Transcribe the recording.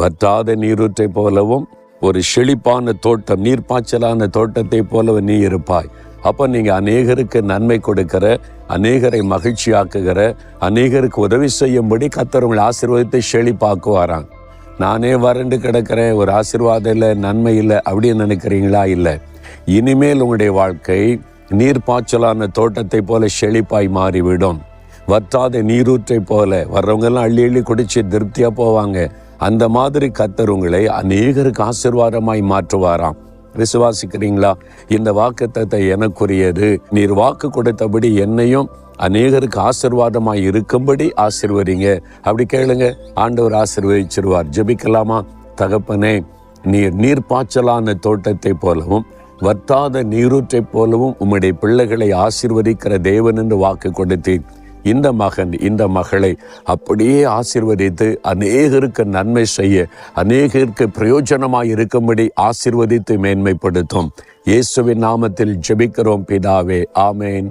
வற்றாத நீரூற்றை போலவும் ஒரு செழிப்பான தோட்டம், நீர்ப்பாய்ச்சலான தோட்டத்தை போலவும் நீ இருப்பாய். அப்போ நீங்கள் அநேகருக்கு நன்மை கொடுக்கிற, அநேகரை மகிழ்ச்சியாக்குகிற, அநேகருக்கு உதவி செய்யும்படி கர்த்தர் உங்களை ஆசீர்வாதத்தை செழிப்பாக்குவாராம். நானே வறண்டு கிடக்கிறேன், ஒரு ஆசீர்வாதம் இல்லை, நன்மை இல்லை அப்படின்னு நினைக்கிறீங்களா? இல்லை. இனிமேல் உங்களுடைய வாழ்க்கை நீர்ப்பாய்ச்சலான தோட்டத்தை போல செழிப்பாய் மாறிவிடும். வற்றாத நீரூற்றை போல வர்றவங்கெல்லாம் அள்ளி அள்ளி குடிச்சு திருப்தியாக போவாங்க. அந்த மாதிரி கர்த்தர் உங்களை அநேகருக்கு ஆசீர்வாதமாய் மாற்றுவாராம். விசுவாசிக்கிறீங்களா? இந்த வாக்குத்தத்தம் எனக்குரியது. நீர் வாக்கு கொடுத்தபடி என்னையும் அநேகருக்கு ஆசீர்வாதமாய் இருக்கும்படி ஆசீர்வதிங்க. அப்படி கேளுங்க, ஆண்டவர் ஆசீர்வதிச்சிருவார். ஜெபிக்கலாமா? தகப்பனே, நீர்ப்பாய்ச்சலான தோட்டத்தை போலவும் வற்றாத நீரூற்றை போலவும் உம்முடைய பிள்ளைகளை ஆசீர்வதிக்கிற தேவன் என்று வாக்கு கொடுத்தீர். இந்த மகன், இந்த மகளை அப்படியே ஆசீர்வதித்து அநேகருக்கு நன்மை செய்ய, அநேகருக்கு பிரயோஜனமாய் இருக்கும்படி ஆசீர்வதித்து மேன்மைப்படுத்தும். இயேசுவின் நாமத்தில் ஜெபிக்கிறோம் பிதாவே, ஆமேன்.